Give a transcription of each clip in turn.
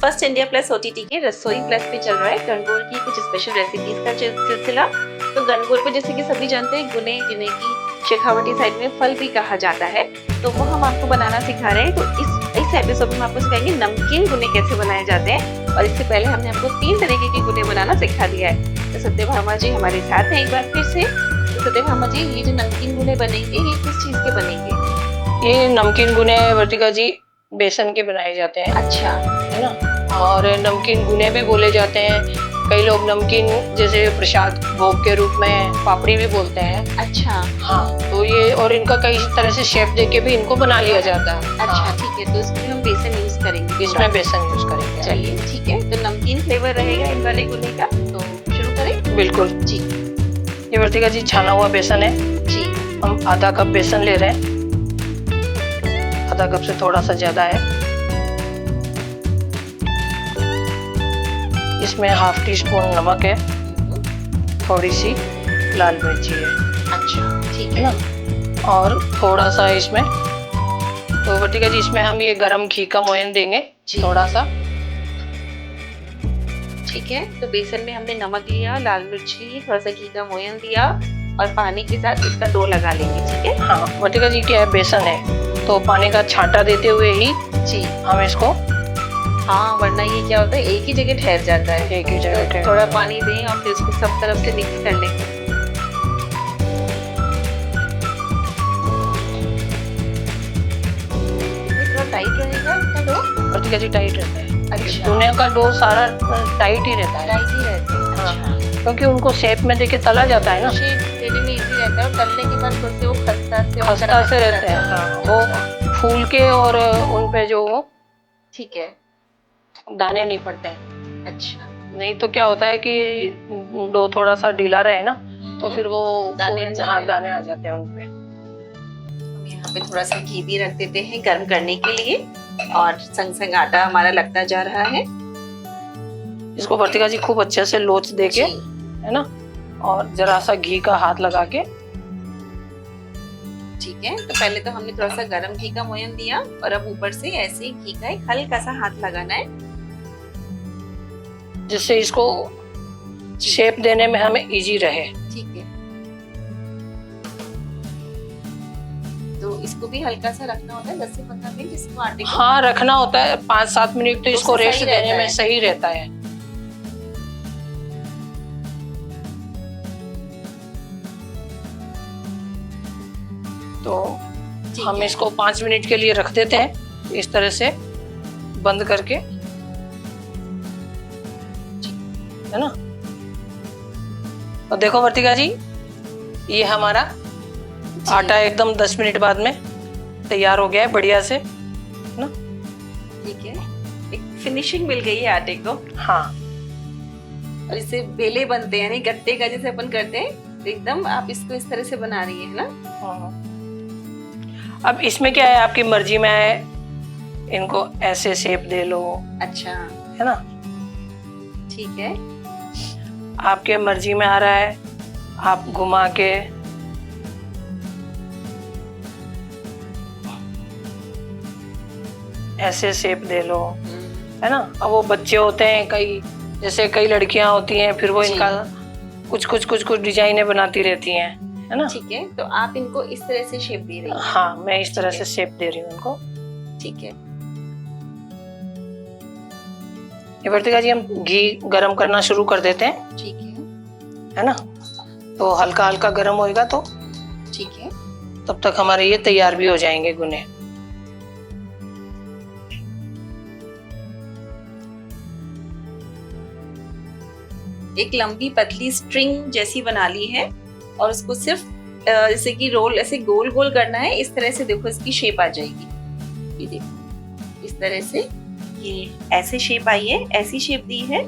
First India plus OTT के रसोई plus पे चल रहा है गणगौर की कुछ स्पेशल रेसिपीज का सिलसिला। तो गणगौर पे जैसे कि सभी जानते हैं गुने जिन्हें की शेखावटी साइड में फल भी कहा जाता है, तो वो हम आपको बनाना सिखा रहे हैं। तो इस एपिसोड में हम आपको सिखाएंगे नमकीन गुने कैसे बनाए जाते हैं। और इससे पहले हमने आपको 3 तरीके के गुने बनाना सिखा दिया है। तो सत्य भामा जी हमारे साथ हैं एक बार फिर से। तो सत्य भामा जी, ये जो नमकीन गुने बनेंगे ये किस चीज के बनेंगे? ये नमकीन गुने वर्तिका जी बेसन के बनाए जाते हैं। अच्छा, है ना। और नमकीन गुने भी बोले जाते हैं। कई लोग नमकीन जैसे प्रसाद भोग के रूप में पापड़ी भी बोलते हैं। अच्छा, हाँ, तो ये और इनका कई तरह से शेप देके भी इनको बना लिया जाता है। अच्छा, ठीक है। तो इसमें हम बेसन यूज करेंगे, इसमें बेसन यूज करेंगे। चलिए ठीक है। तो नमकीन फ्लेवर रहेगा इन वाले गुने का, तो शुरू करें। बिल्कुल जी ये वर्तिका जी छाना हुआ बेसन है जी। हम आधा कप बेसन ले रहे हैं। आधा कप से थोड़ा सा ज्यादा है। इसमें ½ टीस्पून नमक है, थोड़ी सी लाल मिर्ची है। अच्छा, ठीक है है ना। और थोड़ा सा इसमें तो वर्तिका जी इसमें हम ये गरम घी का मोयन देंगे जी। थोड़ा सा। ठीक है। तो बेसन में हमने नमक लिया, लाल मिर्च ली, थोड़ा सा घी का मोयन दिया और पानी के साथ इसका डो लगा लेंगे। ठीक है। हाँ वर्तिका जी क्या है, बेसन है तो पानी का छांटा देते हुए ही जी हम इसको हाँ, वरना ये क्या होता है एक ही जगह ठहर जाता है। एक ही जगह तो ठहर थोड़ा जाता है। पानी दें और फिर उसको सब तरफ से मिक्स कर लेंगे। थोड़ा टाइट रहेगा इसका डो। वर्तिका जी टाइट रहता है। अच्छा, दुनिया का डो सारा टाइट ही रहता है। टाइट ही रहता है। हाँ। अच्छा, क्योंकि उनको शेप में देके तला जाता है ना। शेप देने में इजी रहता है और तलने के बाद थोड़े से वो खस्ता से रहते हैं। हाँ, वो फूल के और उन पे जो ठीक है। दाने नहीं पड़ते हैं। अच्छा, नहीं तो क्या होता है कि डो थोड़ा सा ढीला रहे ना तो फिर वो दाने आ जाते हैं। दाने आ जाते हैं उनपे। हम यहाँ पे थोड़ा सा घी भी रख देते हैं गर्म करने के लिए और संग संग आटा हमारा लगता जा रहा है। इसको वर्तिका जी खूब अच्छे से लोच देके, जी, है ना, और जरा सा घी का हाथ लगा के। ठीक है। तो पहले तो हमने थोड़ा सा गरम घी का मोयन दिया और अब ऊपर से ऐसे ही घी का एक हल्का सा हाथ लगाना है, जिससे इसको शेप देने में हमें इजी रहे। ठीक है। तो इसको भी हल्का सा रखना होता है 10 से 15 मिनट इसको आटे को। हाँ रखना होता है 5-7 मिनट तो इसको उससे रेस्ट सही रहता देने में है। सही रहता है। तो ठीक हम है। इसको 5 मिनट के लिए रख देते हैं इस तरह से बंद करके, है ना। और देखो वर्तिका जी ये हमारा आटा एकदम 10 मिनट बाद में तैयार हो गया है बढ़िया से, है ना। ठीक है, एक फिनिशिंग मिल गई है आटे को। हाँ और इससे बेले बनते हैं, नहीं गट्टे का जैसे अपन करते हैं, तो एकदम आप इसको इस तरह से बना रही है ना। अब इसमें क्या है, आपकी मर्जी में है, इनको ऐसे शेप दे लो, अच्छा, है ना। ठीक है। आपके मर्जी में आ रहा है, आप घुमा के ऐसे शेप दे लो, है ना। अब वो बच्चे होते हैं कई, जैसे कई लड़कियां होती हैं, फिर वो जी। इनका कुछ डिजाइनें बनाती रहती हैं, है ना। ठीक है। तो आप इनको इस तरह से शेप दे रही हैं। हाँ मैं इस तरह ठीक है। से शेप दे रही हूँ उनको। ठीक है। ये वर्तिका जी हम घी गरम करना शुरू कर देते हैं, ठीक है ना। तो हल्का हल्का गरम होएगा तो ठीक है। तब तक हमारे ये तैयार भी हो जाएंगे गुने। एक लंबी पतली स्ट्रिंग जैसी बना ली है और उसको सिर्फ जैसे कि रोल ऐसे गोल गोल करना है। इस तरह से देखो इसकी शेप आ जाएगी। ये देखो इस तरह से, ये ऐसे शेप आई है, ऐसी शेप दी है।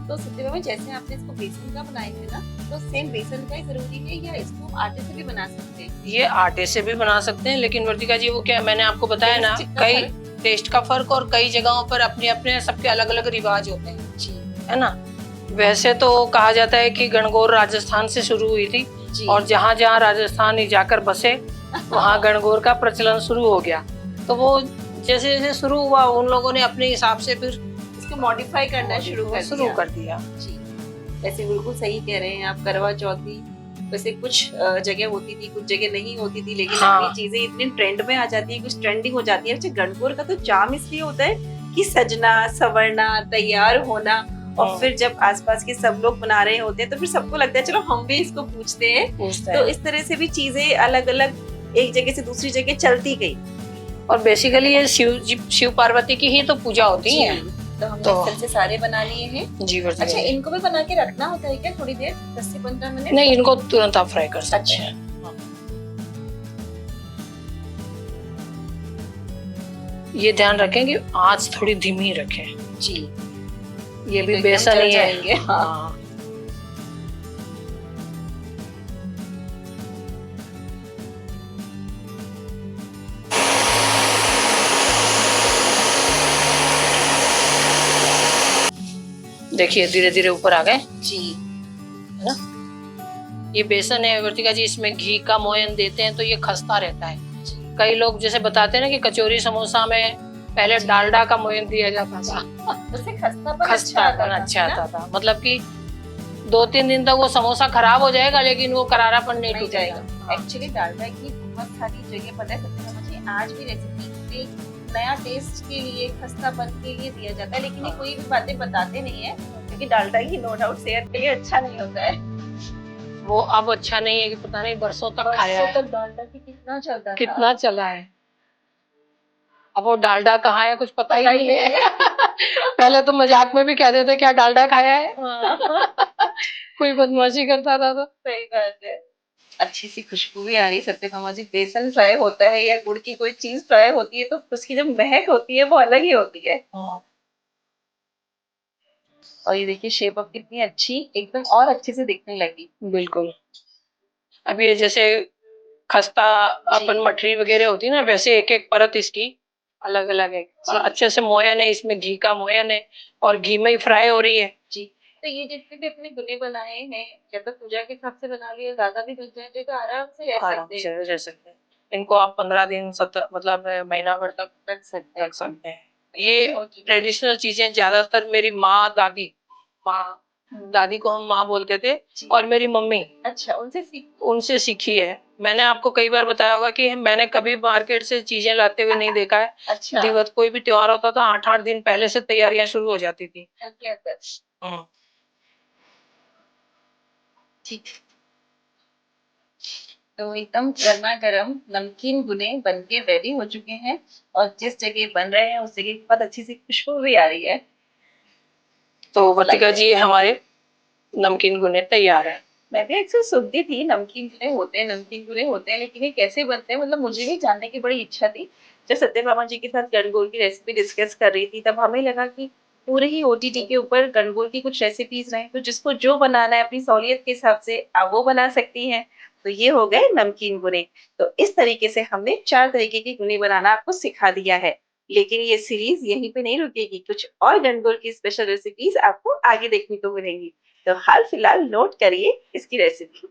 तो सत्य में जैसे आपने इसको बेसन का बनाए थे ना, तो सेम बेसन का ही जरूरी है या इसको आटे से भी बना सकते हैं? ये आटे से भी बना सकते हैं, लेकिन वर्तिका जी वो क्या, मैंने आपको बताया ना, टेस्ट का कई फर्क। टेस्ट का फर्क और कई जगहों पर अपने अपने सबके अलग अलग रिवाज होते हैं, जी है ना। वैसे तो कहा जाता है कि गणगौर राजस्थान से शुरू हुई थी जी। और जहाँ जहाँ राजस्थानी जाकर बसे वहाँ गणगौर का प्रचलन शुरू हो गया। तो वो जैसे जैसे शुरू हुआ उन लोगों ने अपने हिसाब से फिर उसको मॉडिफाई करना शुरू कर दिया जी। वैसे बिल्कुल सही कह रहे हैं आप, करवा चौथी वैसे कुछ जगह होती थी, कुछ जगह नहीं होती थी, लेकिन हाँ। अभी चीजें इतनी ट्रेंड में आ जाती है, कुछ ट्रेंडिंग हो जाती है। अच्छा, गणगौर का तो चार्म इसलिए होता है कि सजना, संवरना, तैयार होना, और फिर जब आसपास के सब लोग बना रहे होते हैं तो फिर सबको लगता है चलो हम भी इसको पूछते हैं। तो इस तरह से भी चीजें अलग अलग एक जगह से दूसरी जगह चलती गई। और बेसिकली ये शिव पार्वती की ही तो पूजा होती है। तो हमने इस तरह से सारे बना लिए हैं जी। अच्छा, इनको भी बना के रखना होता है क्या थोड़ी देर, 10 से 15 मिनट? नहीं, इनको तुरंत आप फ्राई कर सकते हैं। ये ध्यान रखें कि आंच थोड़ी धीमी रखें जी। ये भी बेसन ही है। हाँ। देखिए धीरे धीरे ऊपर आ गए जी, है ना। ये बेसन है वर्तिका जी, इसमें घी का मोयन देते हैं तो ये खस्ता रहता है। कई लोग जैसे बताते हैं ना कि कचौरी समोसा में पहले डालडा का मोयन दिया जाता था, उससे खस्तापन अच्छा आता था। मतलब कि 2-3 दिन तक वो समोसा खराब हो जाएगा लेकिन वो करारापन नहीं टूटेगा। एक्चुअली डालडा की बहुत सारी जगह पता है, मुझे आज भी रेसिपी में नया टेस्ट के लिए, खस्तापन के लिए दिया जाता है, लेकिन ये कोई भी बातें बताते नहीं है क्योंकि डालडा ही नो डाउट सेहत के लिए अच्छा नहीं होता है। वो अब अच्छा नहीं है कि पता नहीं बरसों तक खाया है। डालडा की कितना चलता था, कितना चला है। अब वो डालडा कहाँ है कुछ पता ही नहीं है। पहले तो मजाक में भी कहते थे क्या डालडा खाया है। कोई बदमाशी करता था तो। सही बात है। अच्छी सी खुशबू भी आ रही सत्यभामा जी। बेसन फ्राई होता है या गुड़ की कोई चीज फ्राई होती है तो उसकी जो महक होती है वो अलग ही होती है। और ये देखिए शेप अब कितनी अच्छी, एकदम और अच्छे से दिखने लगी। बिल्कुल। अब ये जैसे खस्ता अपन मठरी वगैरह होती है ना, वैसे एक एक परत इसकी अलग अलग है और अच्छे से मोयन है, इसमें घी का मोयन है और घी में ही फ्राई हो रही है जी। तो ये जितने भी अपने गुने बनाए हैं या तो पूजा के हिसाब से बना लिए, ज्यादा भी बच जाए तो आराम से रह सकते हैं। इनको आप 15 दिन 17 मतलब महीना भर तक रख सकते हैं। ये ट्रेडिशनल चीजें ज्यादातर मेरी माँ दादी को हम माँ बोलते थे और मेरी मम्मी अच्छा उनसे सीखी है। मैंने आपको कई बार बताया होगा कि मैंने कभी मार्केट से चीजें लाते हुए नहीं देखा है। अच्छा। दिवस कोई भी त्योहार होता था 8-8 दिन पहले से तैयारियां शुरू हो जाती थी। ठीक। तो एकदम गर्मा गर्म नमकीन गुने बनके रेडी हो चुके हैं और जिस जगह बन रहे हैं उस जगह बहुत अच्छी सी खुशबू भी आ रही है। तो वर्तिका जी हमारे नमकीन गुने तैयार है। मैं भी अक्सर सुनती थी नमकीन गुने होते हैं, लेकिन ये कैसे बनते हैं मतलब मुझे भी जानने की बड़ी इच्छा थी। जब सत्यभामा जी के साथ गणगौर की रेसिपी डिस्कस कर रही थी तब हमें लगा कि पूरे ही ओटीटी के ऊपर गणगौर की कुछ रेसिपीज रहे, तो जिसको जो बनाना है अपनी सहूलियत के हिसाब से आप वो बना सकती हैं। तो ये हो गए नमकीन गुने। तो इस तरीके से हमने 4 तरीके के गुने बनाना आपको सिखा दिया है, लेकिन ये सीरीज यहीं पे नहीं रुकेगी, कुछ और गणगौर की स्पेशल रेसिपीज आपको आगे देखने को मिलेंगी। तो हाल फिलहाल नोट करिए इसकी रेसिपी।